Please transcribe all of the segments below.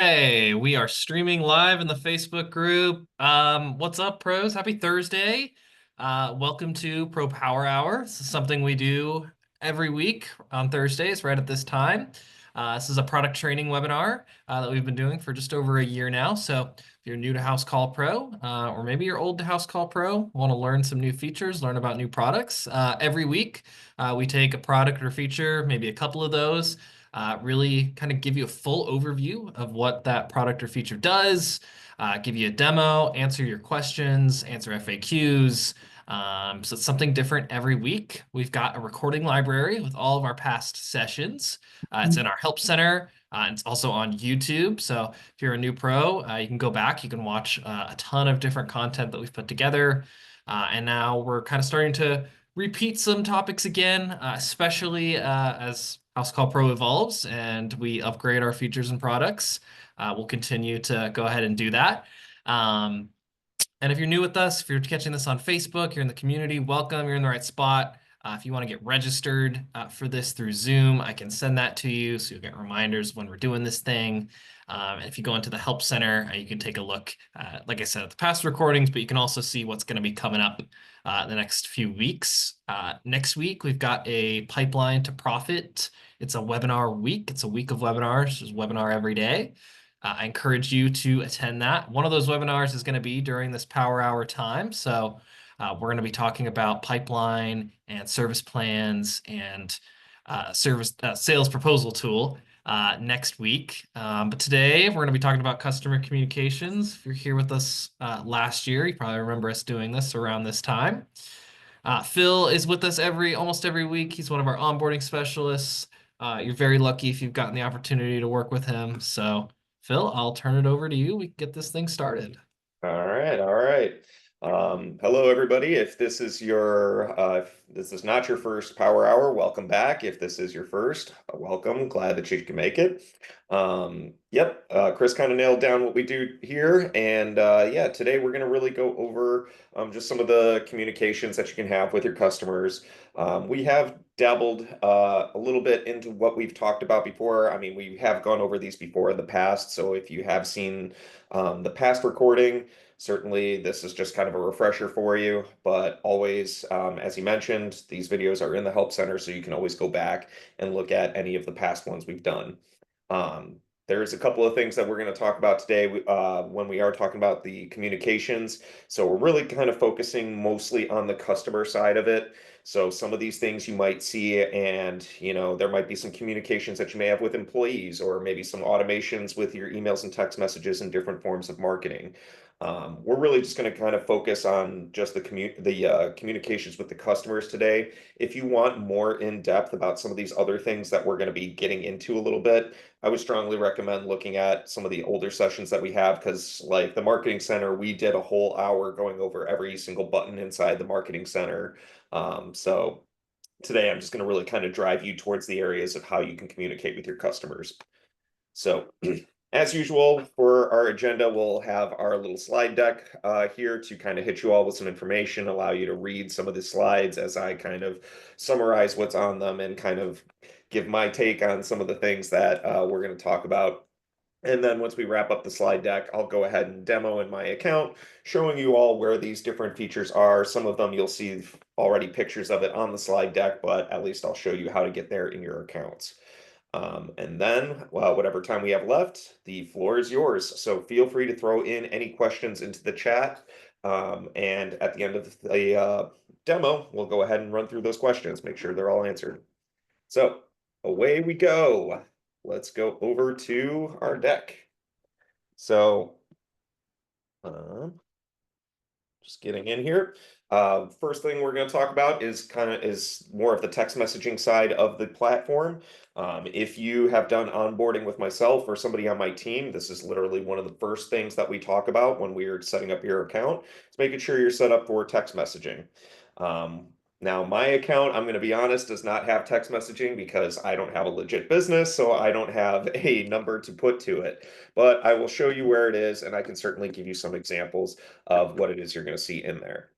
Hey, we are streaming live in the Facebook group. What's up, pros? Happy Thursday. Welcome to Pro Power Hour. This is something we do every week on Thursdays, right at this time. This is a product training webinar that we've been doing for just over a year now. So if you're new to Housecall Pro, or maybe you're old to Housecall Pro, want to learn some new features, learn about new products, every week we take a product or feature, maybe a couple of those, really kind of give you a full overview of what that product or feature does, give you a demo, answer your questions, answer FAQs. So it's something different every week. We've got a recording library with all of our past sessions. It's in our help center. It's also on YouTube. So if you're a new pro, you can go back. You can watch a ton of different content that we've put together. And now we're kind of starting to repeat some topics again, especially as House Call Pro evolves and we upgrade our features and products. We'll continue to go ahead and do that. Um, and if you're new with us, if you're catching this on Facebook, you're in the community, welcome, you're in the right spot. If you want to get registered for this through Zoom, I can send that to you so you'll get reminders when we're doing this thing. And if you go into the Help Center, you can take a look, like I said, at the past recordings, but you can also see what's going to be coming up the next few weeks. Next week, we've got a pipeline to profit. It's a webinar week. It's a week of webinars. There's a webinar every day. I encourage you to attend that. One of those webinars is going to be during this Power Hour time. So we're going to be talking about pipeline and service plans and service sales proposal tool next week. But today we're going to be talking about customer communications. If you're here with us last year, you probably remember us doing this around this time. Phil is with us almost every week. He's one of our onboarding specialists. You're very lucky if you've gotten the opportunity to work with him. So, Phil, I'll turn it over to you. We can get this thing started. All right, all right. Hello, everybody. If this is not your first Power Hour, welcome back. If this is your first, welcome. Glad that you can make it. Chris kind of nailed down what we do here, and yeah, today we're going to really go over just some of the communications that you can have with your customers. We have dabbled a little bit into what we've talked about before. I mean, we have gone over these before in the past, so if you have seen the past recording, certainly this is just kind of a refresher for you, but always, as you mentioned, these videos are in the Help Center, so you can always go back and look at any of the past ones we've done. Um, there's a couple of things that we're going to talk about today when we are talking about the communications. So we're really kind of focusing mostly on the customer side of it. So some of these things you might see, and there might be some communications that you may have with employees, or maybe some automations with your emails and text messages and different forms of marketing. We're really just going to kind of focus on just the communications with the customers today. If you want more in depth about some of these other things that we're going to be getting into a little bit, I would strongly recommend looking at some of the older sessions that we have, because like the Marketing Center, we did a whole hour going over every single button inside the Marketing Center. So today I'm just going to really kind of drive you towards the areas of how you can communicate with your customers. So as usual, for our agenda, we'll have our little slide deck here to kind of hit you all with some information, allow you to read some of the slides as I kind of summarize what's on them and kind of give my take on some of the things that we're going to talk about. And then once we wrap up the slide deck, I'll go ahead and demo in my account, showing you all where these different features are. Some of them you'll see already pictures of it on the slide deck, but at least I'll show you how to get there in your accounts. And then, well, whatever time we have left, the floor is yours. So feel free to throw in any questions into the chat. And at the end of the demo, we'll go ahead and run through those questions, make sure they're all answered. So away we go. Let's go over to our deck. So just getting in here. First thing we're going to talk about is more of the text messaging side of the platform. If you have done onboarding with myself or somebody on my team, this is literally one of the first things that we talk about when we are setting up your account. It's making sure you're set up for text messaging. Now, my account, I'm going to be honest, does not have text messaging because I don't have a legit business, so I don't have a number to put to it. But I will show you where it is, and I can certainly give you some examples of what it is you're going to see in there.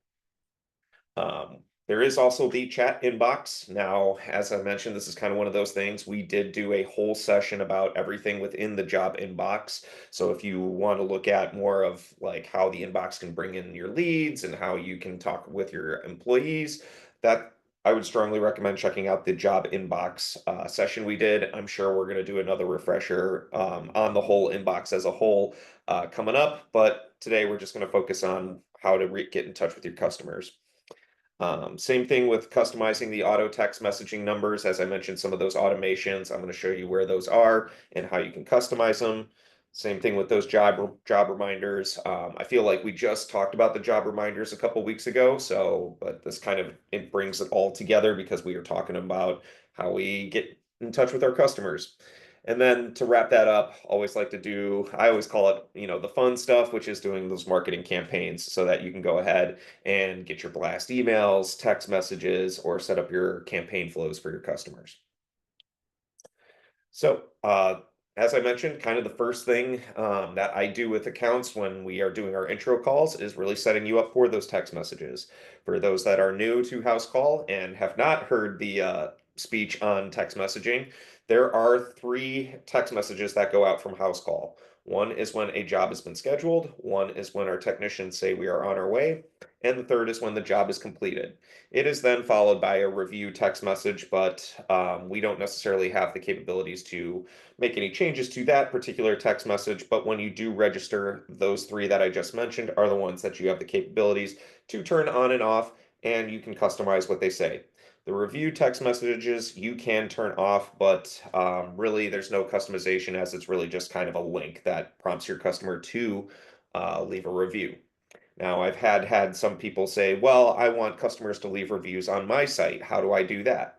There is also the chat inbox. Now, as I mentioned, this is kind of one of those things. We did do a whole session about everything within the job inbox. So if you want to look at more of like how the inbox can bring in your leads and how you can talk with your employees, that I would strongly recommend checking out the job inbox session we did. I'm sure we're going to do another refresher on the whole inbox as a whole coming up, but today we're just going to focus on how to get in touch with your customers. Same thing with customizing the auto text messaging numbers. As I mentioned, some of those automations, I'm going to show you where those are and how you can customize them. Same thing with those job reminders. I feel like we just talked about the job reminders a couple weeks ago, so but this kind of it brings it all together because we are talking about how we get in touch with our customers. And then to wrap that up, always like to do, I always call it, the fun stuff, which is doing those marketing campaigns so that you can go ahead and get your blast emails, text messages, or set up your campaign flows for your customers. So, as I mentioned, kind of the first thing that I do with accounts when we are doing our intro calls is really setting you up for those text messages. For those that are new to House Call and have not heard the speech on text messaging, there are three text messages that go out from House Call. One is when a job has been scheduled, one is when our technicians say we are on our way, and the third is when the job is completed. It is then followed by a review text message, but we don't necessarily have the capabilities to make any changes to that particular text message. But when you do register, those three that I just mentioned are the ones that you have the capabilities to turn on and off, and you can customize what they say. The review text messages you can turn off, but really there's no customization as it's really just kind of a link that prompts your customer to leave a review. Now, I've had some people say, well, I want customers to leave reviews on my site. How do I do that?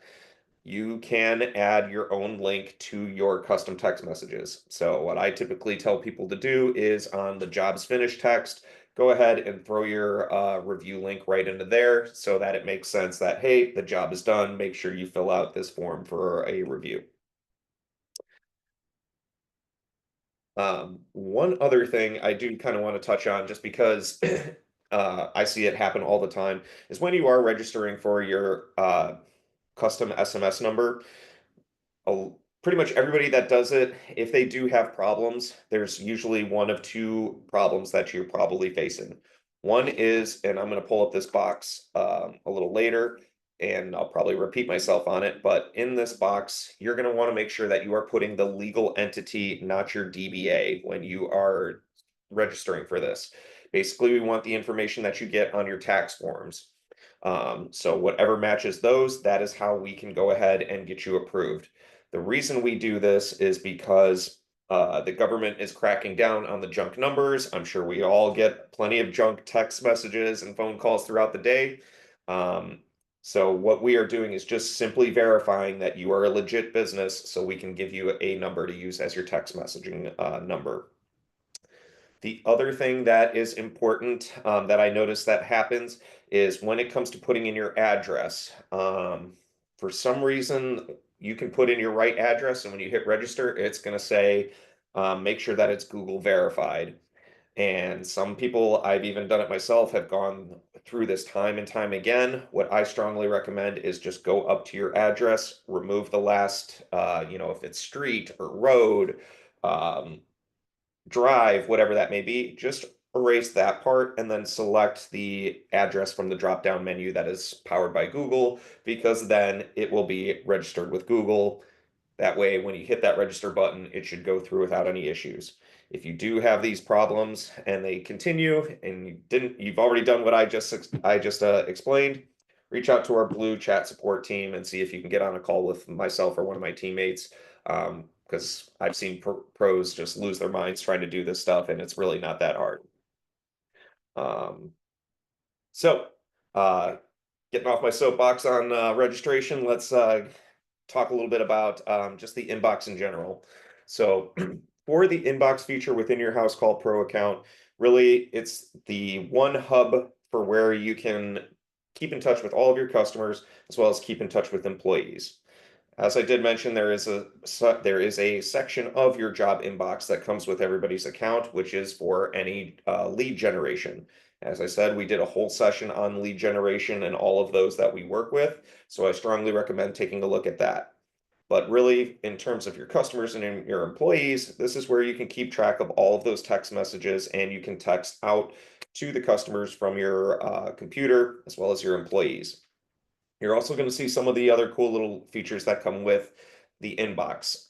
You can add your own link to your custom text messages. So what I typically tell people to do is on the jobs finished text, go ahead and throw your review link right into there so that it makes sense that, hey, the job is done. Make sure you fill out this form for a review. One other thing I do kind of want to touch on, just because I see it happen all the time, is when you are registering for your custom SMS number, pretty much everybody that does it, if they do have problems, there's usually one of two problems that you're probably facing. One is, and I'm going to pull up this box a little later, and I'll probably repeat myself on it, but in this box, you're going to want to make sure that you are putting the legal entity, not your DBA, when you are registering for this. Basically, we want the information that you get on your tax forms. So whatever matches those, that is how we can go ahead and get you approved. The reason we do this is because the government is cracking down on the junk numbers. I'm sure we all get plenty of junk text messages and phone calls throughout the day. Um, so what we are doing is just simply verifying that you are a legit business so we can give you a number to use as your text messaging number. The other thing that is important that I notice that happens is when it comes to putting in your address. For some reason, you can put in your right address, and when you hit register, it's going to say, make sure that it's Google verified. And some people, I've even done it myself, have gone through this time and time again. What I strongly recommend is just go up to your address, remove the last, if it's street or road, um, drive, whatever that may be, just erase that part and then select the address from the drop down menu that is powered by Google, because then it will be registered with Google. That way, when you hit that register button, it should go through without any issues. If you do have these problems and they continue and you've already done what I just explained, reach out to our Blue Chat support team and see if you can get on a call with myself or one of my teammates. Because I've seen pros just lose their minds trying to do this stuff, and it's really not that hard. Um, so, uh, getting off my soapbox on registration, let's talk a little bit about just the inbox in general. So, for the inbox feature within your Housecall Pro account, really it's the one hub for where you can keep in touch with all of your customers as well as keep in touch with employees. As I did mention, there is a section of your job inbox that comes with everybody's account, which is for any lead generation. As I said, we did a whole session on lead generation and all of those that we work with. So I strongly recommend taking a look at that. But really, in terms of your customers and your employees, this is where you can keep track of all of those text messages and you can text out to the customers from your computer as well as your employees. You're also going to see some of the other cool little features that come with the inbox.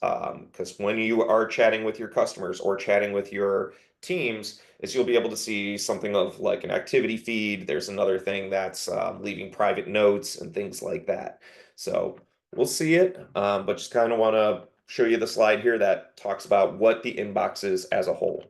Because when you are chatting with your customers or chatting with your teams, is you'll be able to see something of like an activity feed. There's another thing that's leaving private notes and things like that. So we'll see it, but just kind of want to show you the slide here that talks about what the inbox is as a whole.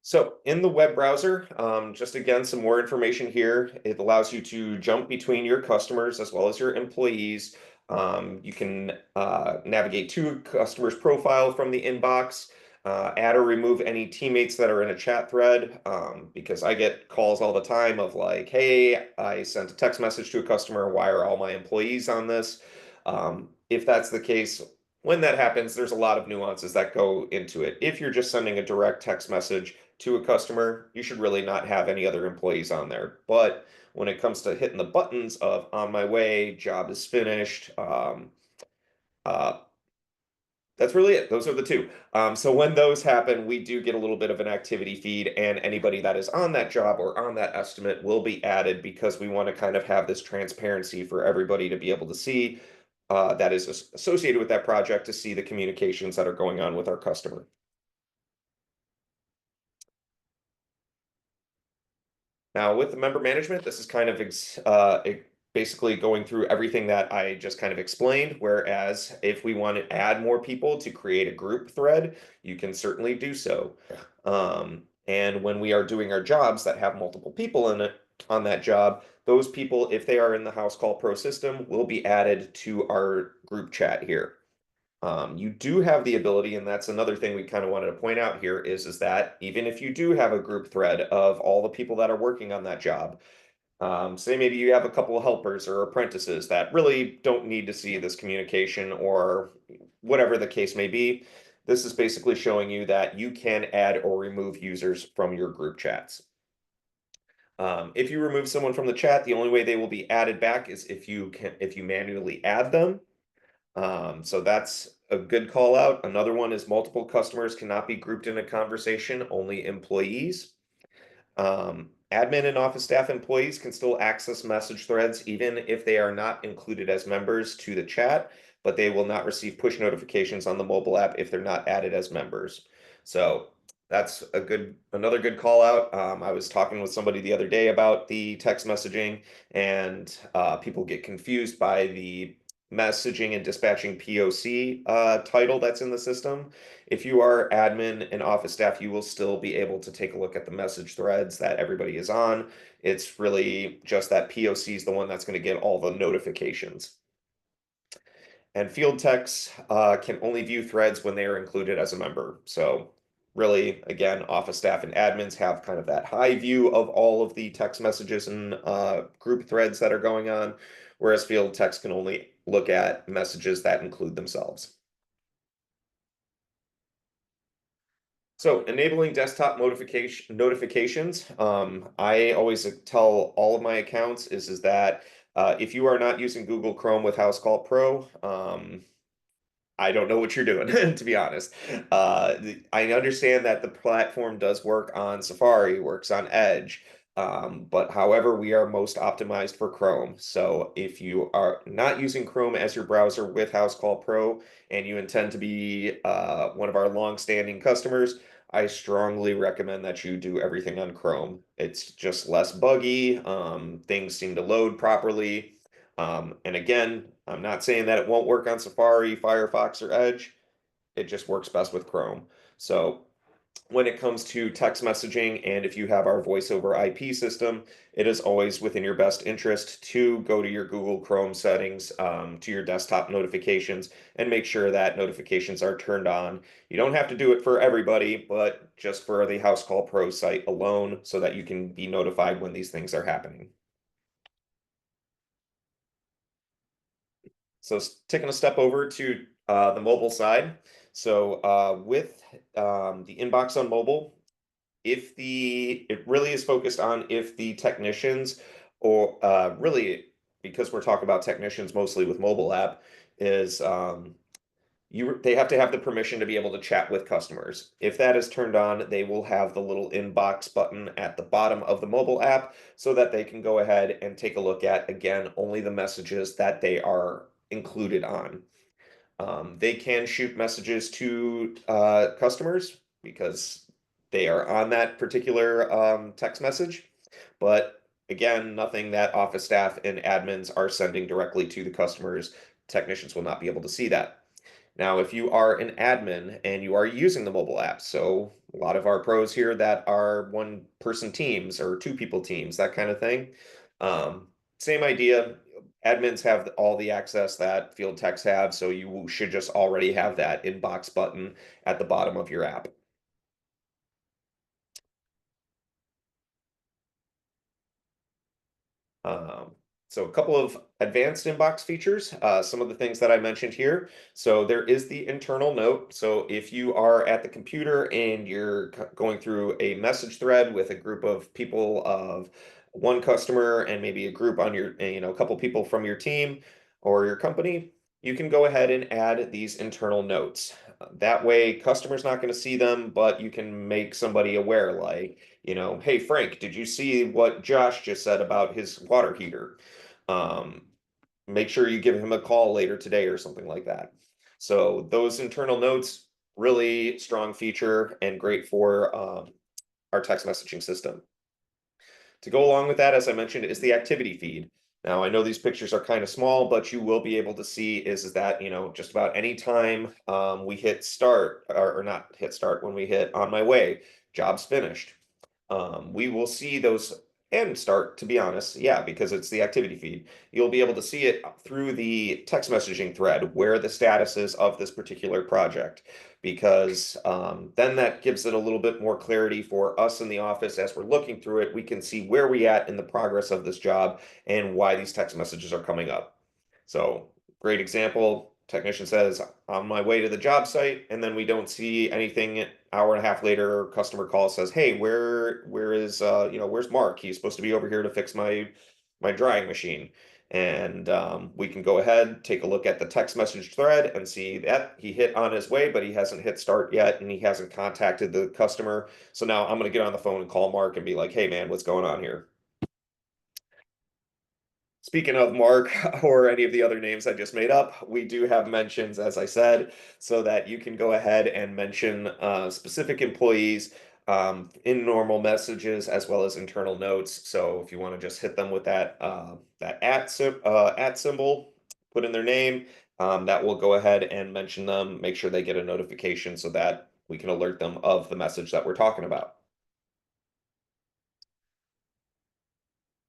So in the web browser, just again, some more information here. It allows you to jump between your customers as well as your employees. You can navigate to a customer's profile from the inbox, add or remove any teammates that are in a chat thread, because I get calls all the time of like, hey, I sent a text message to a customer. Why are all my employees on this? If that's the case, when that happens, there's a lot of nuances that go into it. If you're just sending a direct text message to a customer, you should really not have any other employees on there. But when it comes to hitting the buttons of on my way, job is finished, uh, that's really it. Those are the two. So when those happen, we do get a little bit of an activity feed, and anybody that is on that job or on that estimate will be added because we want to kind of have this transparency for everybody to be able to see that is associated with that project to see the communications that are going on with our customer. Now, with the member management, this is kind of basically going through everything that I just kind of explained. Whereas if we want to add more people to create a group thread, you can certainly do so. And when we are doing our jobs that have multiple people in it on that job, those people, if they are in the Housecall Pro system, will be added to our group chat here. You do have the ability, and that's another thing we kind of wanted to point out here is that even if you do have a group thread of all the people that are working on that job, say maybe you have a couple of helpers or apprentices that really don't need to see this communication or whatever the case may be, this is basically showing you that you can add or remove users from your group chats. If you remove someone from the chat, the only way they will be added back is if you manually add them. So that's a good call out. Another one is multiple customers cannot be grouped in a conversation, only employees. Admin and office staff employees can still access message threads even if they are not included as members to the chat, but they will not receive push notifications on the mobile app if they're not added as members. So that's another good call out. I was talking with somebody the other day about the text messaging, and people get confused by the messaging and dispatching POC title that's in the system. If you are admin and office staff, you will still be able to take a look at the message threads that everybody is on. It's really just that POC is the one that's going to get all the notifications. And field techs can only view threads when they are included as a member. So really, again, office staff and admins have kind of that high view of all of the text messages and group threads that are going on, whereas field techs can only look at messages that include themselves. So enabling desktop notifications, I always tell all of my accounts is that if you are not using Google Chrome with Housecall Pro, I don't know what you're doing, to be honest. I understand that the platform does work on Safari, works on Edge, but however, we are most optimized for Chrome. So if you are not using Chrome as your browser with Housecall Pro and you intend to be one of our long-standing customers, I strongly recommend that you do everything on Chrome. It's just less buggy. Things seem to load properly. And again, I'm not saying that it won't work on Safari, Firefox, or Edge. It just works best with Chrome. So when it comes to text messaging, and if you have our voice over IP system, it is always within your best interest to go to your Google Chrome settings, to your desktop notifications, and make sure that notifications are turned on. You don't have to do it for everybody, but just for the Housecall Pro site alone so that you can be notified when these things are happening. So taking a step over to the mobile side. So with the inbox on mobile, it really is focused on if the technicians or really because we're talking about technicians mostly with mobile app is they have to have the permission to be able to chat with customers. If that is turned on, they will have the little inbox button at the bottom of the mobile app so that they can go ahead and take a look at, again, only the messages that they are included on. They can shoot messages to customers because they are on that particular text message. But again, nothing that office staff and admins are sending directly to the customers. Technicians will not be able to see that. Now, if you are an admin and you are using the mobile app, so a lot of our pros here that are one person teams or two people teams, that kind of thing. Um, Same idea. Admins have all the access that field techs have, so you should just already have that inbox button at the bottom of your app. Um, so a couple of advanced inbox features, some of the things that I mentioned here. So there is the internal note. So if you are at the computer and you're going through a message thread with a group of people of one customer and maybe a group on your, a couple people from your team or your company, you can go ahead and add these internal notes. That way, customer's not going to see them, but you can make somebody aware, like, hey Frank, did you see what Josh just said about his water heater? Um, Make sure you give him a call later today or something like that. So those internal notes, really strong feature and great for our text messaging system. To go along with that, as I mentioned, is the activity feed. Now, I know these pictures are kind of small, but you will be able to see is that, just about any time we hit start or not hit start, when we hit on my way, job's finished. We will see those and start, to be honest, yeah, because it's the activity feed. You'll be able to see it through the text messaging thread where the status is of this particular project, because then that gives it a little bit more clarity for us in the office as we're looking through it. We can see where we at in the progress of this job and why these text messages are coming up. So, great example. Technician says, on my way to the job site, and then we don't see anything. Hour and a half later, customer calls, says, "Hey, where is where's Mark? He's supposed to be over here to fix my drying machine." And we can go ahead, take a look at the text message thread and see that he hit on his way, but he hasn't hit start yet, and he hasn't contacted the customer. So now I'm going to get on the phone and call Mark and be like, "Hey, man, what's going on here?" Speaking of Mark or any of the other names I just made up, we do have mentions, as I said, so that you can go ahead and mention specific employees in normal messages as well as internal notes. So if you want to just hit them with that at symbol, put in their name, that will go ahead and mention them, make sure they get a notification so that we can alert them of the message that we're talking about.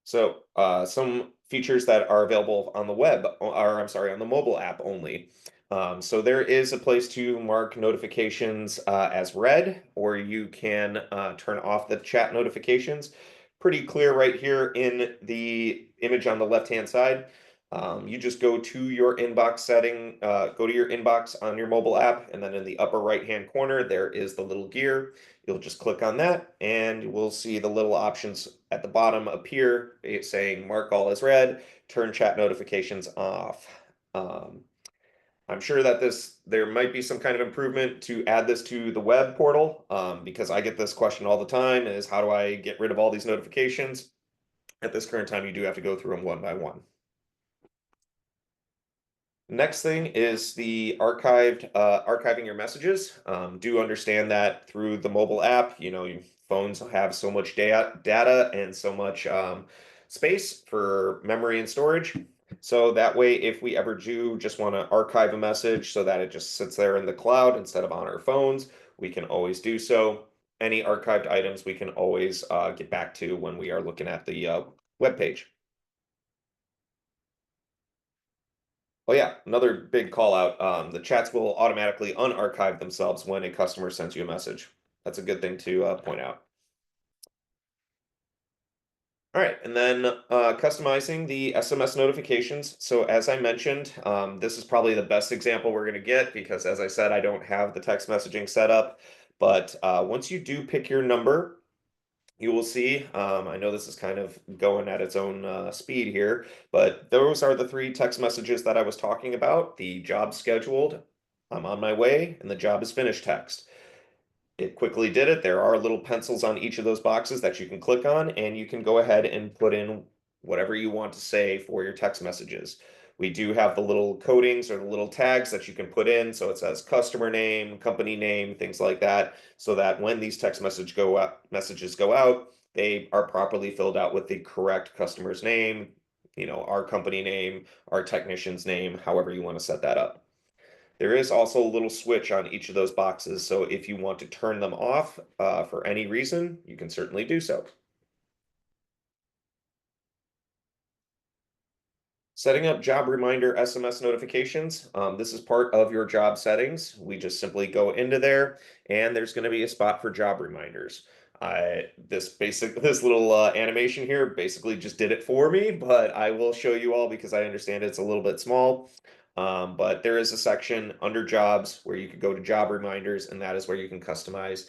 So, some features that are available on the web, or I'm sorry, on the mobile app only. So there is a place to mark notifications as read, or you can turn off the chat notifications. Pretty clear right here in the image on the left-hand side. You just go to your inbox setting, go to your inbox on your mobile app, and then in the upper right-hand corner, there is the little gear. You'll just click on that and we'll see the little options at the bottom appear saying mark all as read, turn chat notifications off. Um, I'm sure that there might be some kind of improvement to add this to the web portal because I get this question all the time is how do I get rid of all these notifications? At this current time, you do have to go through them one by one. Next thing is the archiving your messages. Do understand that through the mobile app, your phones have so much data and so much space for memory and storage. So that way, if we ever do just want to archive a message so that it just sits there in the cloud instead of on our phones, we can always do so. Any archived items we can always get back to when we are looking at the web page. Oh yeah, another big call out. The chats will automatically unarchive themselves when a customer sends you a message. That's a good thing to point out. All right, and then customizing the SMS notifications. So as I mentioned, this is probably the best example we're going to get because as I said, I don't have the text messaging set up. But once you do pick your number, you will see, I know this is kind of going at its own speed here, but those are the three text messages that I was talking about. The job scheduled, I'm on my way, and the job is finished text. It quickly did it. There are little pencils on each of those boxes that you can click on, and you can go ahead and put in whatever you want to say for your text messages. We do have the little codings or the little tags that you can put in. So it says customer name, company name, things like that, so that when these messages go out, they are properly filled out with the correct customer's name, our company name, our technician's name, however you want to set that up. There is also a little switch on each of those boxes, so if you want to turn them off for any reason, you can certainly do so. Setting up job reminder SMS notifications. This is part of your job settings. We just simply go into there, and there's going to be a spot for job reminders. This little animation here basically just did it for me, but I will show you all because I understand it's a little bit small. But there is a section under jobs where you could go to job reminders, and that is where you can customize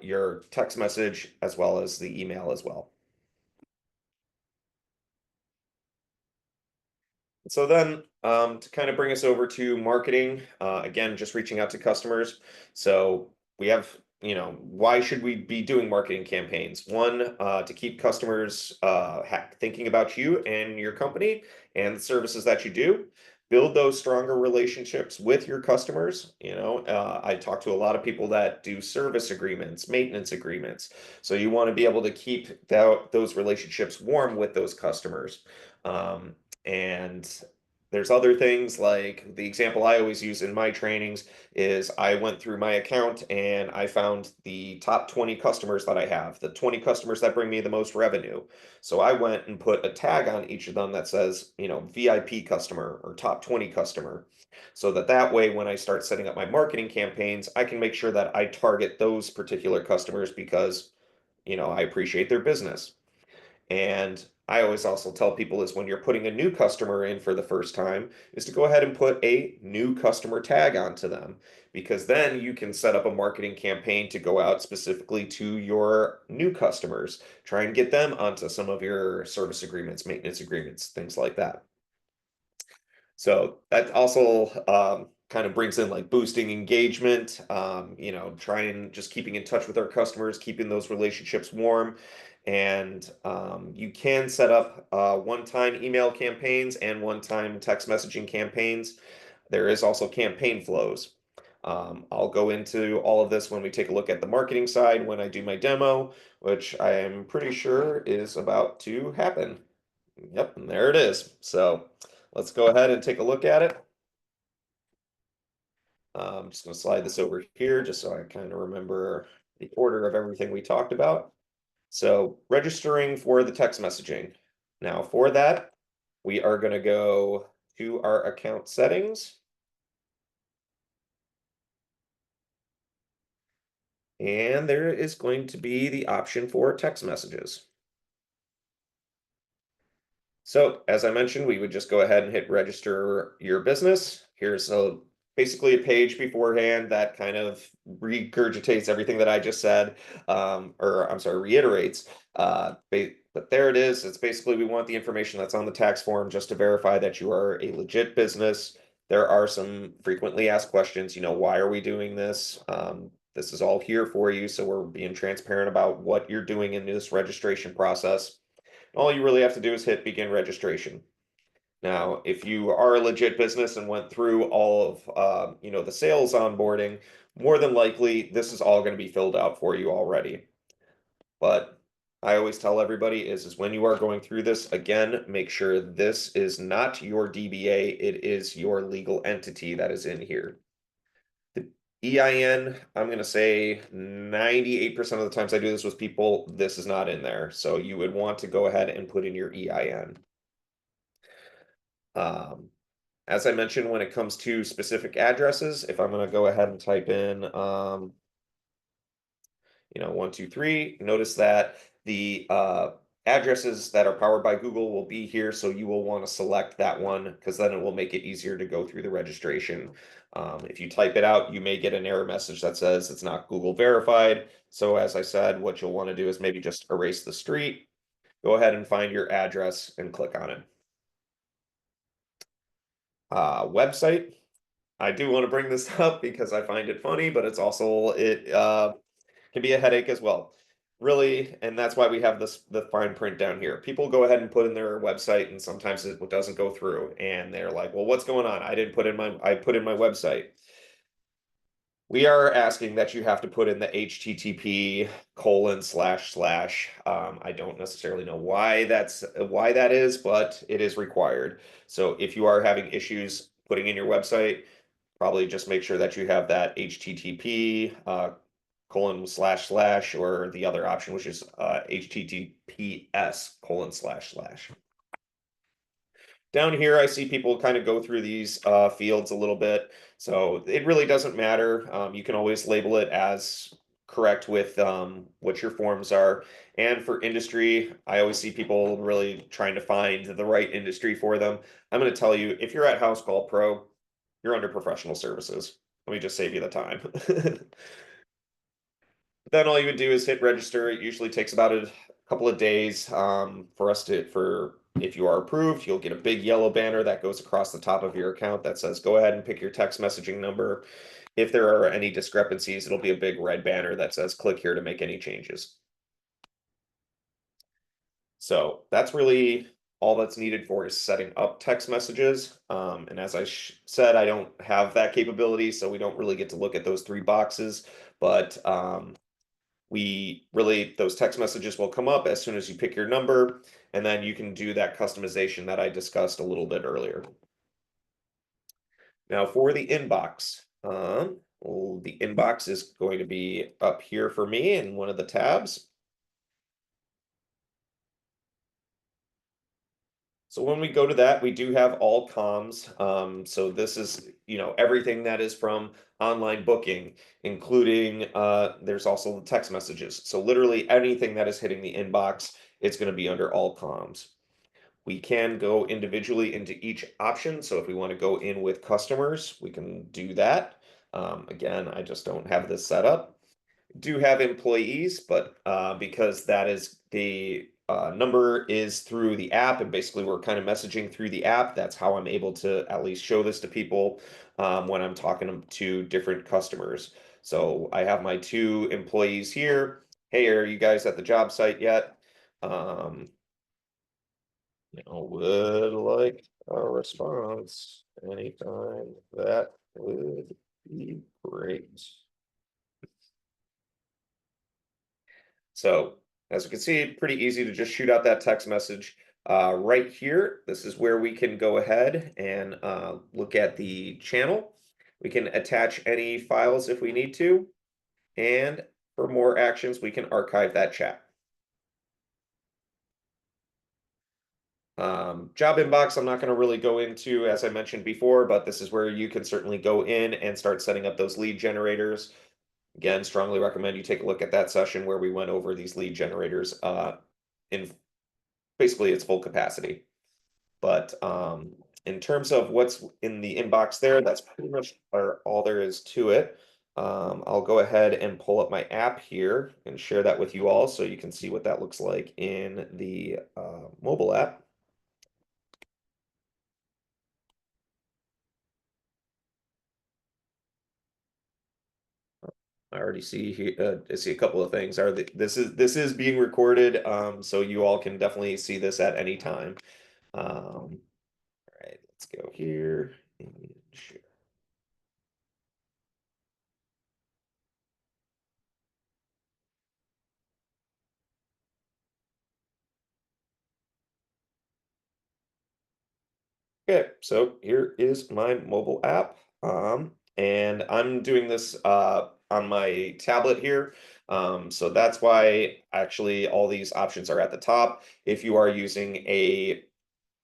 your text message as well as the email as well. So then, to kind of bring us over to marketing, again, just reaching out to customers. So we have, why should we be doing marketing campaigns? One, to keep customers thinking about you and your company and the services that you do. Build those stronger relationships with your customers. I talk to a lot of people that do service agreements, maintenance agreements. So you want to be able to keep those relationships warm with those customers. And there's other things like the example I always use in my trainings is I went through my account and I found the top 20 customers that I have, the 20 customers that bring me the most revenue. So I went and put a tag on each of them that says, VIP customer or top 20 customer. So that way, when I start setting up my marketing campaigns, I can make sure that I target those particular customers because, I appreciate their business. And I always also tell people is when you're putting a new customer in for the first time, is to go ahead and put a new customer tag onto them because then you can set up a marketing campaign to go out specifically to your new customers, try and get them onto some of your service agreements, maintenance agreements, things like that. So that also kind of brings in like boosting engagement, trying just keeping in touch with our customers, keeping those relationships warm. And you can set up one-time email campaigns and one-time text messaging campaigns. There is also campaign flows. I'll go into all of this when we take a look at the marketing side when I do my demo, which I am pretty sure is about to happen. Yep, and there it is. So let's go ahead and take a look at it. I'm just going to slide this over here just so I kind of remember the order of everything we talked about. So registering for the text messaging. Now for that, we are going to go to our account settings. And there is going to be the option for text messages. So as I mentioned, we would just go ahead and hit register your business. Here's basically a page beforehand that kind of regurgitates everything that I just said, or I'm sorry, reiterates. But there it is. It's basically we want the information that's on the tax form just to verify that you are a legit business. There are some frequently asked questions, why are we doing this? This is all here for you, so we're being transparent about what you're doing in this registration process. All you really have to do is hit begin registration. Now, if you are a legit business and went through all of the sales onboarding, more than likely this is all going to be filled out for you already. But I always tell everybody is when you are going through this, again, make sure this is not your DBA, it is your legal entity that is in here. The EIN, I'm going to say 98% of the times I do this with people, this is not in there. So you would want to go ahead and put in your EIN. As I mentioned, when it comes to specific addresses, if I'm going to go ahead and type in, 123, notice that the addresses that are powered by Google will be here, so you will want to select that one because then it will make it easier to go through the registration. If you type it out, you may get an error message that says it's not Google verified. So as I said, what you'll want to do is maybe just erase the street, go ahead and find your address and click on it. Website. I do want to bring this up because I find it funny, but it can be a headache as well. Really, and that's why we have the fine print down here. People go ahead and put in their website, and sometimes it doesn't go through, and they're like, "Well, what's going on? I put in my website." We are asking that you have to put in the HTTP colon slash slash. I don't necessarily know why that is, but it is required. So if you are having issues putting in your website, probably just make sure that you have that HTTP colon slash slash or the other option, which is HTTPS colon slash slash. Down here, I see people kind of go through these fields a little bit. So it really doesn't matter. You can always label it as correct with what your forms are. And for industry, I always see people really trying to find the right industry for them. I'm going to tell you, if you're at Housecall Pro, you're under professional services. Let me just save you the time. Then all you would do is hit register. It usually takes about a couple of days for if you are approved, you'll get a big yellow banner that goes across the top of your account that says go ahead and pick your text messaging number. If there are any discrepancies, it'll be a big red banner that says click here to make any changes. So that's really all that's needed for is setting up text messages. And as I said, I don't have that capability, so we don't really get to look at those three boxes. But those text messages will come up as soon as you pick your number, and then you can do that customization that I discussed a little bit earlier. Now for the inbox, the inbox is going to be up here for me in one of the tabs. So when we go to that, we do have all comms. So this is, everything that is from online booking, including there's also the text messages. So literally anything that is hitting the inbox, it's going to be under all comms. We can go individually into each option. So if we want to go in with customers, we can do that. Again, I just don't have this set up. Do have employees, but because that is the number is through the app, and basically we're kind of messaging through the app. That's how I'm able to at least show this to people when I'm talking to different customers. So I have my two employees here. Hey, are you guys at the job site yet? Would like a response anytime. That would be great. So as you can see, pretty easy to just shoot out that text message. Right here, this is where we can go ahead and look at the channel. We can attach any files if we need to. And for more actions, we can archive that chat. Job inbox, I'm not going to really go into, as I mentioned before, but this is where you can certainly go in and start setting up those lead generators. Again, strongly recommend you take a look at that session where we went over these lead generators in basically its full capacity. But in terms of what's in the inbox there, that's pretty much all there is to it. I'll go ahead and pull up my app here and share that with you all so you can see what that looks like in the mobile app. I already see here, I see a couple of things. This is being recorded, so you all can definitely see this at any time. All right, let's go here and share. Okay, so here is my mobile app. And I'm doing this on my tablet here. So that's why actually all these options are at the top. If you are using a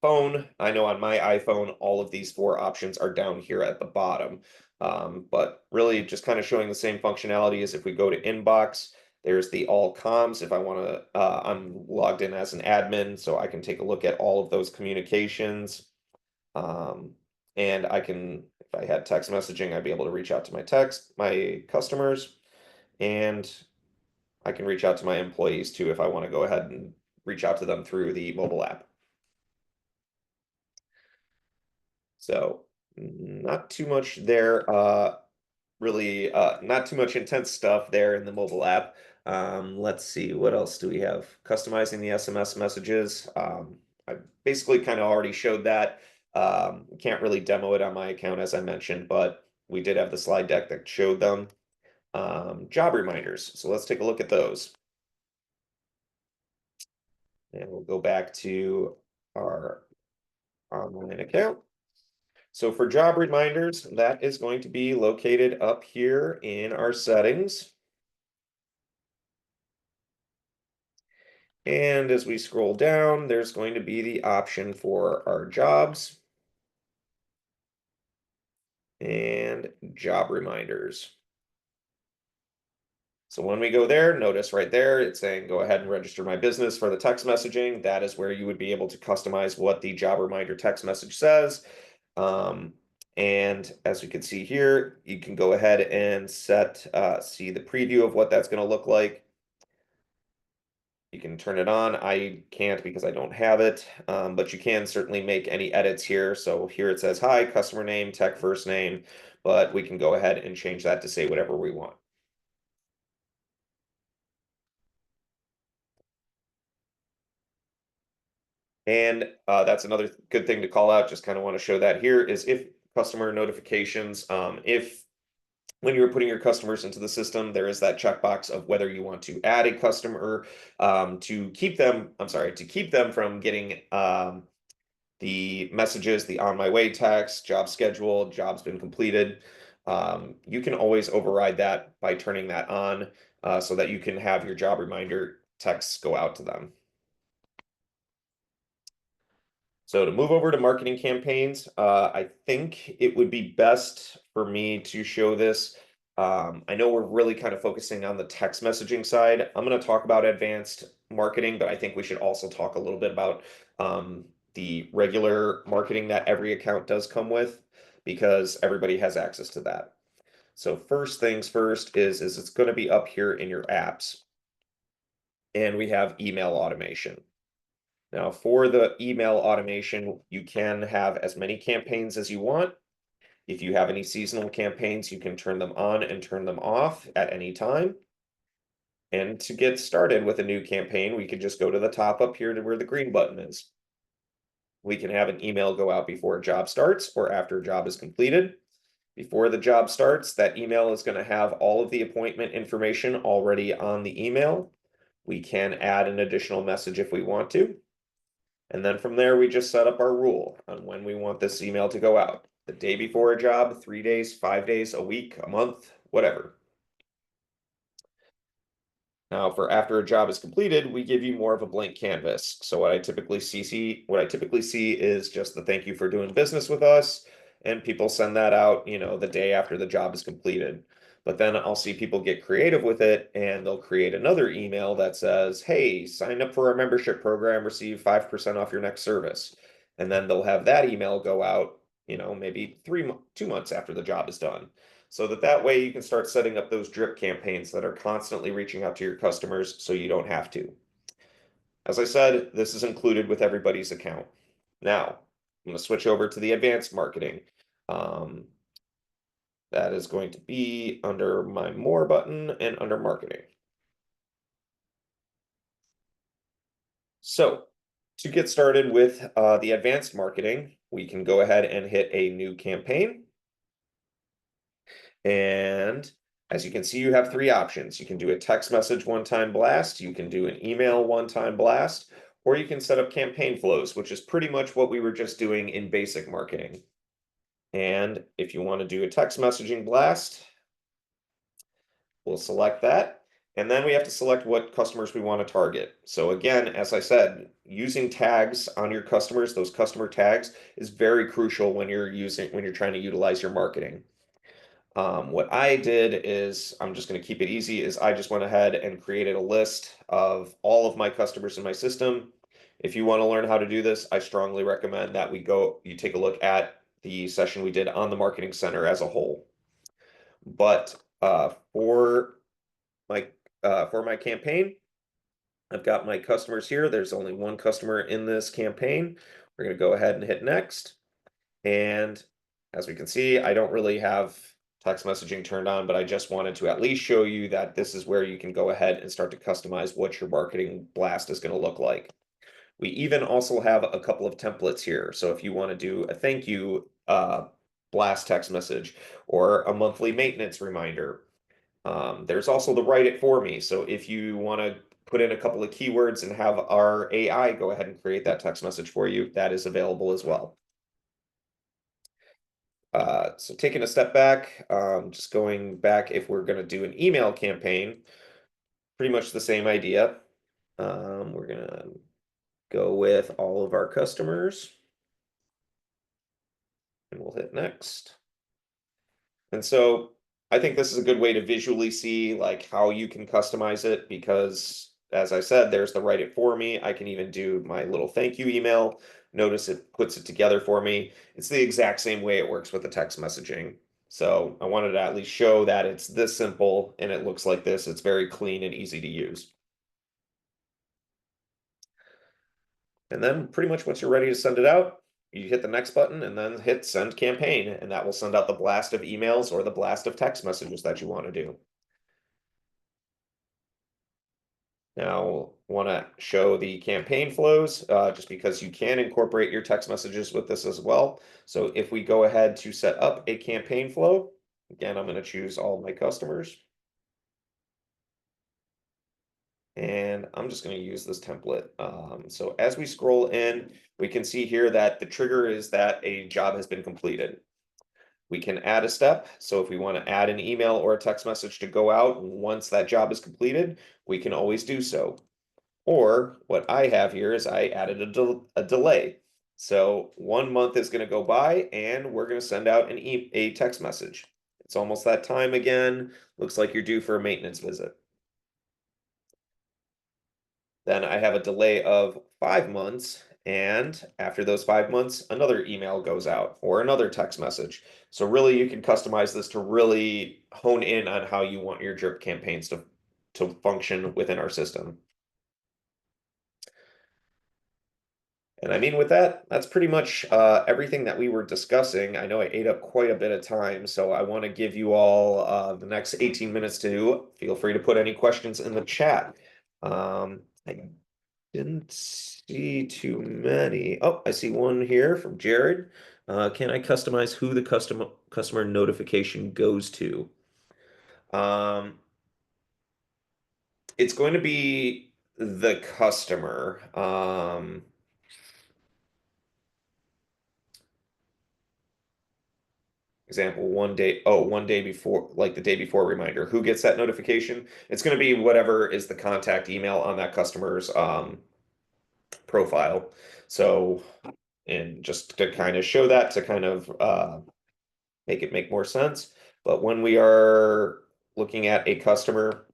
phone, I know on my iPhone, all of these four options are down here at the bottom. But really just kind of showing the same functionality as if we go to inbox. There's the all comms if I want to, I'm logged in as an admin, so I can take a look at all of those communications. Um, and I can, if I had text messaging, I'd be able to reach out to my customers, and I can reach out to my employees too if I want to go ahead and reach out to them through the mobile app. So not too much there. Really not too much intense stuff there in the mobile app. Let's see, what else do we have? Customizing the SMS messages. I basically kind of already showed that. Can't really demo it on my account as I mentioned, but we did have the slide deck that showed them. Job reminders. So let's take a look at those. And we'll go back to our online account. So for job reminders, that is going to be located up here in our settings. And as we scroll down, there's going to be the option for our jobs and job reminders. So when we go there, notice right there, it's saying go ahead and register my business for the text messaging. That is where you would be able to customize what the job reminder text message says. Um, and as we can see here, you can go ahead and see the preview of what that's going to look like. You can turn it on. I can't because I don't have it, but you can certainly make any edits here. So here it says, hi, customer name, tech first name, but we can go ahead and change that to say whatever we want. And that's another good thing to call out, just kind of want to show that here is if customer notifications, if when you're putting your customers into the system, there is that checkbox of whether you want to add a customer to keep them, to keep them from getting the messages, the on my way text, job scheduled, job's been completed. You can always override that by turning that on so that you can have your job reminder texts go out to them. So to move over to marketing campaigns, I think it would be best for me to show this. I know we're really kind of focusing on the text messaging side. I'm going to talk about advanced marketing, but I think we should also talk a little bit about the regular marketing that every account does come with, because everybody has access to that. So first things first is it's going to be up here in your apps, and we have email automation. Now, for the email automation, you can have as many campaigns as you want. If you have any seasonal campaigns, you can turn them on and turn them off at any time. And to get started with a new campaign, we could just go to the top up here to where the green button is. We can have an email go out before a job starts or after a job is completed. Before the job starts, that email is going to have all of the appointment information already on the email. We can add an additional message if we want to. And then from there, we just set up our rule on when we want this email to go out. The day before a job, 3 days, 5 days, a week, a month, whatever. Now, for after a job is completed, we give you more of a blank canvas. So what I typically see is just the thank you for doing business with us, and people send that out, the day after the job is completed. But then I'll see people get creative with it, and they'll create another email that says, "Hey, sign up for our membership program, receive 5% off your next service." And then they'll have that email go out, maybe 2 months after the job is done, so that way you can start setting up those drip campaigns that are constantly reaching out to your customers so you don't have to. As I said, this is included with everybody's account. Now, I'm going to switch over to the advanced marketing. Um, that is going to be under my More button and under marketing. So to get started with the advanced marketing, we can go ahead and hit a new campaign. And as you can see, you have three options. You can do a text message one-time blast, you can do an email one-time blast, or you can set up campaign flows, which is pretty much what we were just doing in basic marketing. And if you want to do a text messaging blast, we'll select that. And then we have to select what customers we want to target. So again, as I said, using tags on your customers, those customer tags, is very crucial when you're trying to utilize your marketing. What I did is, I'm just going to keep it easy, is I just went ahead and created a list of all of my customers in my system. If you want to learn how to do this, I strongly recommend that you take a look at the session we did on the Marketing Center as a whole. But my for my campaign, I've got my customers here. There's only one customer in this campaign. We're going to go ahead and hit next. And as we can see, I don't really have text messaging turned on, but I just wanted to at least show you that this is where you can go ahead and start to customize what your marketing blast is going to look like. We even also have a couple of templates here. So if you want to do a thank you blast text message or a monthly maintenance reminder, there's also the write it for me. So if you want to put in a couple of keywords and have our AI go ahead and create that text message for you, that is available as well. So taking a step back, just going back, if we're going to do an email campaign, pretty much the same idea. We're going to go with all of our customers and we'll hit next. And so I think this is a good way to visually see like how you can customize it because as I said, there's the write it for me. I can even do my little thank you email. Notice it puts it together for me. It's the exact same way it works with the text messaging. So I wanted to at least show that it's this simple and it looks like this. It's very clean and easy to use. And then pretty much once you're ready to send it out, you hit the next button and then hit send campaign, and that will send out the blast of emails or the blast of text messages that you want to do. Now, want to show the campaign flows just because you can incorporate your text messages with this as well. So if we go ahead to set up a campaign flow, again, I'm going to choose all my customers. And I'm just going to use this template. So as we scroll in, we can see here that the trigger is that a job has been completed. We can add a step. So if we want to add an email or a text message to go out once that job is completed, we can always do so. Or what I have here is I added a delay. So 1 month is going to go by and we're going to send out a text message. It's almost that time again. Looks like you're due for a maintenance visit. Then I have a delay of 5 months. And after those 5 months, another email goes out or another text message. So really you can customize this to really hone in on how you want your drip campaigns to function within our system. And I mean, with that, that's pretty much everything that we were discussing. I know I ate up quite a bit of time, so I want to give you all the next 18 minutes to do. Feel free to put any questions in the chat. I didn't see too many. Oh, I see one here from Jared. Can I customize who the customer notification goes to? Um, it's going to be the customer. Example, 1 day before, like the day before reminder. Who gets that notification? It's going to be whatever is the contact email on that customer's profile. So, and just to kind of show that to kind of make it make more sense. But when we are looking at a customer,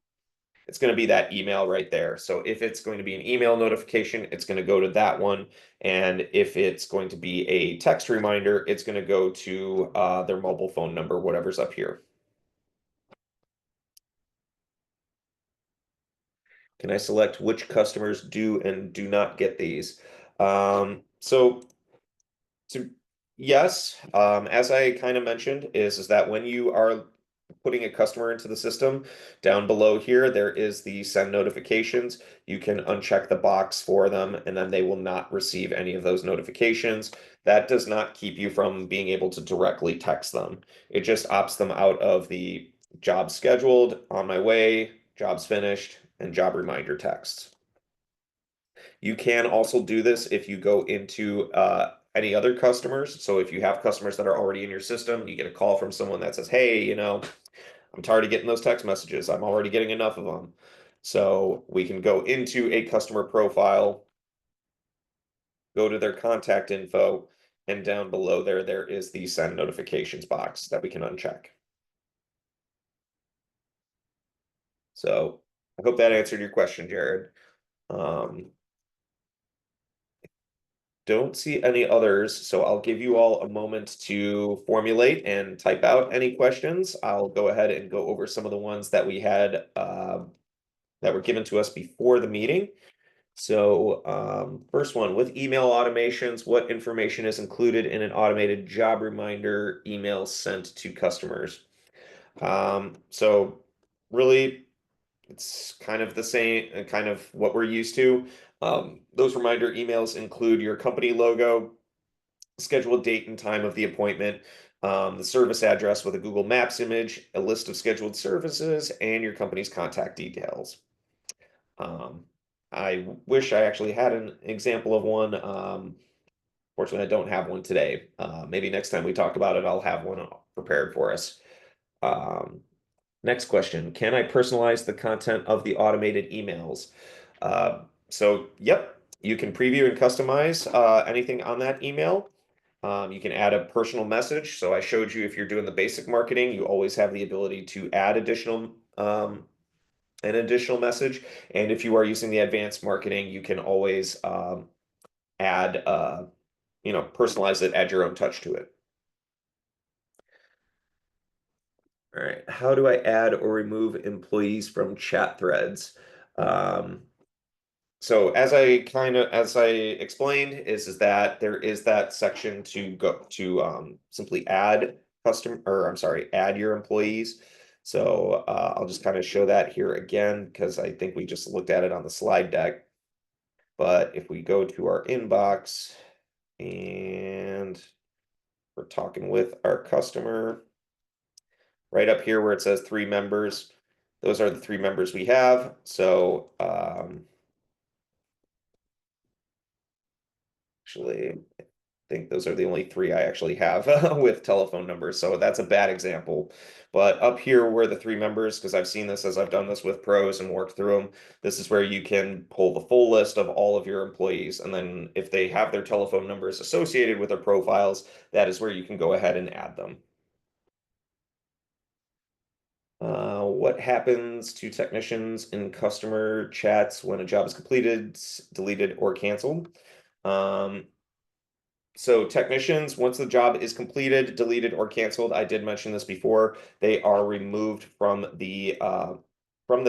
it's going to be that email right there. So if it's going to be an email notification, it's going to go to that one. And if it's going to be a text reminder, it's going to go to their mobile phone number, whatever's up here. Can I select which customers do and do not get these? So yes, as I kind of mentioned, is that when you are putting a customer into the system, down below here, there is the send notifications. You can uncheck the box for them, and then they will not receive any of those notifications. That does not keep you from being able to directly text them. It just opts them out of the job scheduled, on my way, jobs finished, and job reminder texts. You can also do this if you go into any other customers. So if you have customers that are already in your system, you get a call from someone that says, hey, I'm tired of getting those text messages. I'm already getting enough of them. So we can go into a customer profile, go to their contact info, and down below there is the send notifications box that we can uncheck. So I hope that answered your question, Jared. Um, don't see any others, so I'll give you all a moment to formulate and type out any questions. I'll go ahead and go over some of the ones that we had that were given to us before the meeting. So, first one, with email automations, what information is included in an automated job reminder email sent to customers? So really, it's kind of the same, kind of what we're used to. Those reminder emails include your company logo, scheduled date and time of the appointment, the service address with a Google Maps image, a list of scheduled services, and your company's contact details. Um, I wish I actually had an example of one. Fortunately, I don't have one today. Maybe next time we talk about it, I'll have one prepared for us. Um, Next question. Can I personalize the content of the automated emails? Yep, you can preview and customize anything on that email. You can add a personal message. So I showed you if you're doing the basic marketing, you always have the ability to add an additional message. And if you are using the advanced marketing, you can always add, personalize it, add your own touch to it. All right. How do I add or remove employees from chat threads? Um, so as I explained, is that there is that section to go to simply add add your employees. So I'll just kind of show that here again because I think we just looked at it on the slide deck. But if we go to our inbox and we're talking with our customer, right up here where it says 3 members, those are the 3 members we have. So actually, I think those are the only 3 I actually have with telephone numbers. So that's a bad example. But up here where the 3 members, because I've seen this as I've done this with pros and worked through them, this is where you can pull the full list of all of your employees. And then if they have their telephone numbers associated with their profiles, that is where you can go ahead and add them. What happens to technicians in customer chats when a job is completed, deleted, or canceled? Um, so technicians, once the job is completed, deleted, or canceled, I did mention this before, they are removed from the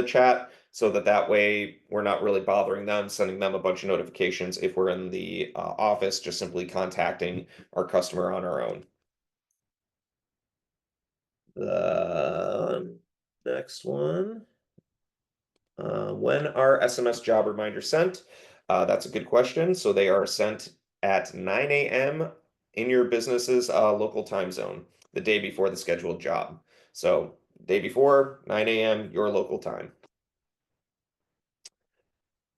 chat so that way we're not really bothering them, sending them a bunch of notifications if we're in the office, just simply contacting our customer on our own. The next one. When are SMS job reminders sent? That's a good question. So they are sent at 9 a.m. in your business's local time zone, the day before the scheduled job. So day before, 9 a.m. your local time.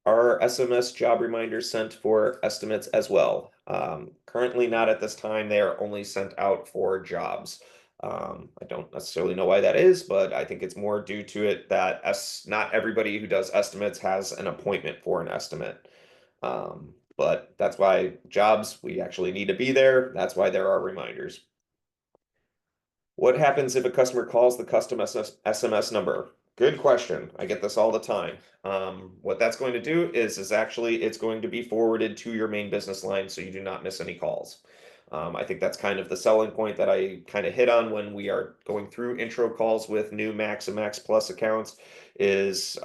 Are SMS job reminders sent for estimates as well? Currently not at this time. They are only sent out for jobs. I don't necessarily know why that is, but I think it's more due to it that not everybody who does estimates has an appointment for an estimate. But that's why jobs, we actually need to be there. That's why there are reminders. What happens if a customer calls the custom SMS number? Good question. I get this all the time. What that's going to do is actually it's going to be forwarded to your main business line so you do not miss any calls. I think that's kind of the selling point that I kind of hit on when we are going through intro calls with new Max and Max Plus accounts is,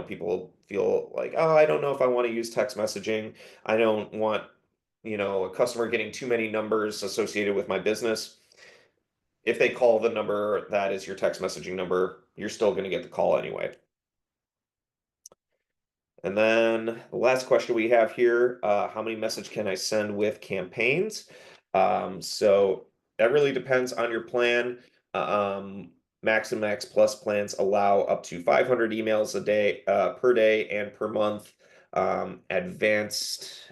people feel like, oh, I don't know if I want to use text messaging. I don't want, a customer getting too many numbers associated with my business. If they call the number that is your text messaging number, you're still going to get the call anyway. And then the last question we have here, how many message can I send with campaigns? So that really depends on your plan. Max and Max Plus plans allow up to 500 emails a day, per day and per month. Advanced,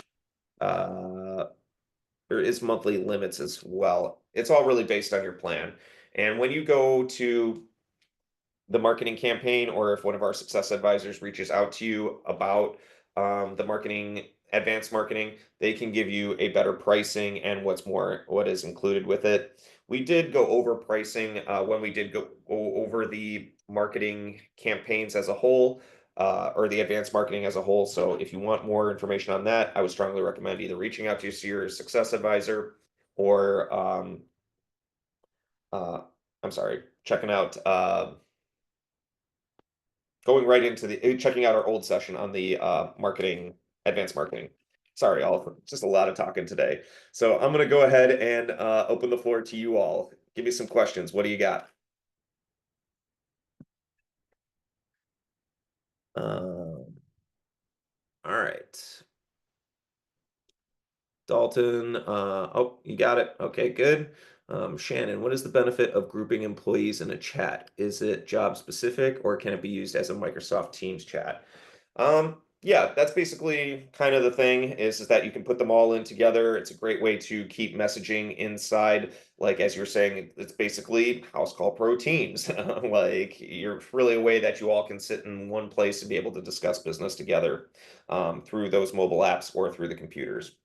there is monthly limits as well. It's all really based on your plan. And when you go to the marketing campaign, or if one of our success advisors reaches out to you about the advanced marketing, they can give you a better pricing and what is included with it. We did go over pricing when we did go over the marketing campaigns as a whole, or the advanced marketing as a whole. So if you want more information on that, I would strongly recommend either reaching out to your success advisor or uh, I'm sorry, checking out going right into the checking out our old session on the marketing, advanced marketing. Sorry, all just a lot of talking today. So I'm gonna go ahead and open the floor to you all. Give me some questions. What do you got? All right. Dalton, oh, you got it. Okay, good. Shannon, what is the benefit of grouping employees in a chat? Is it job specific or can it be used as a Microsoft Teams chat? Yeah, that's basically kind of the thing is that you can put them all in together. It's a great way to keep messaging inside. Like as you're saying, it's basically Housecall Pro Teams. Like you're really a way that you all can sit in one place and be able to discuss business together through those mobile apps or through the computers.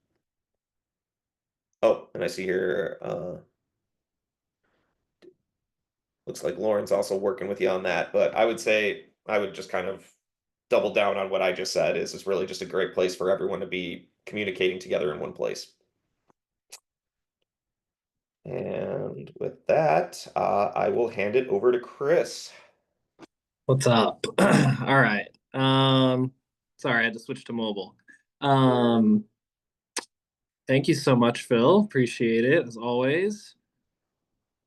Oh, and I see here, looks like Lauren's also working with you on that, but I would say I would just kind of double down on what I just said is it's really just a great place for everyone to be communicating together in one place. And with that, I will hand it over to Chris. What's up? All right. Sorry, I had to switch to mobile. Um, Thank you so much, Phil. Appreciate it as always.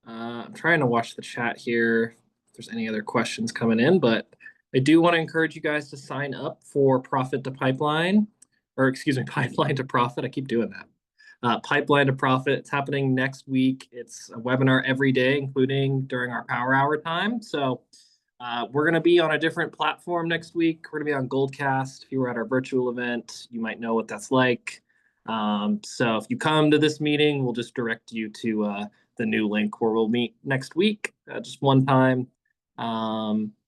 I'm trying to watch the chat here if there's any other questions coming in, but I do want to encourage you guys to sign up for Profit to Pipeline, or excuse me, Pipeline to Profit. I keep doing that. Pipeline to Profit. It's happening next week. It's a webinar every day, including during our power hour time. So we're going to be on a different platform next week. We're going to be on Goldcast. If you were at our virtual event, you might know what that's like. So if you come to this meeting, we'll just direct you to the new link where we'll meet next week, just one time.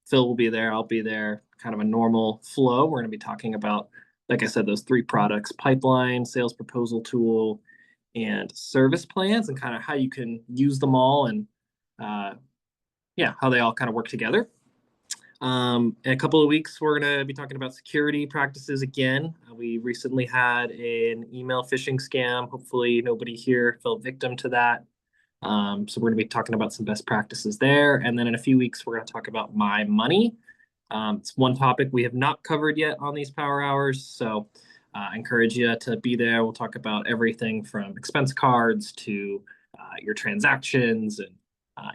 Phil will be there. I'll be there. Kind of a normal flow. We're going to be talking about, like I said, those three products: pipeline, sales proposal tool, and service plans, and kind of how you can use them all and yeah, how they all kind of work together. In a couple of weeks, we're going to be talking about security practices again. We recently had an email phishing scam. Hopefully, nobody here fell victim to that. So we're going to be talking about some best practices there. And then in a few weeks, we're going to talk about my money. It's one topic we have not covered yet on these power hours. So I encourage you to be there. We'll talk about everything from expense cards to your transactions and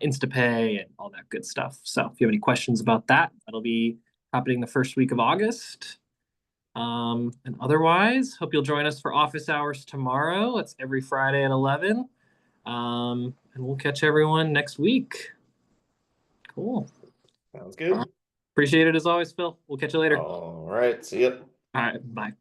InstaPay and all that good stuff. So if you have any questions about that, that'll be happening the first week of August. And otherwise, hope you'll join us for office hours tomorrow. It's every Friday at 11. And we'll catch everyone next week. Cool. Sounds good. Appreciate it as always, Phil. We'll catch you later. All right, see ya. All right, bye.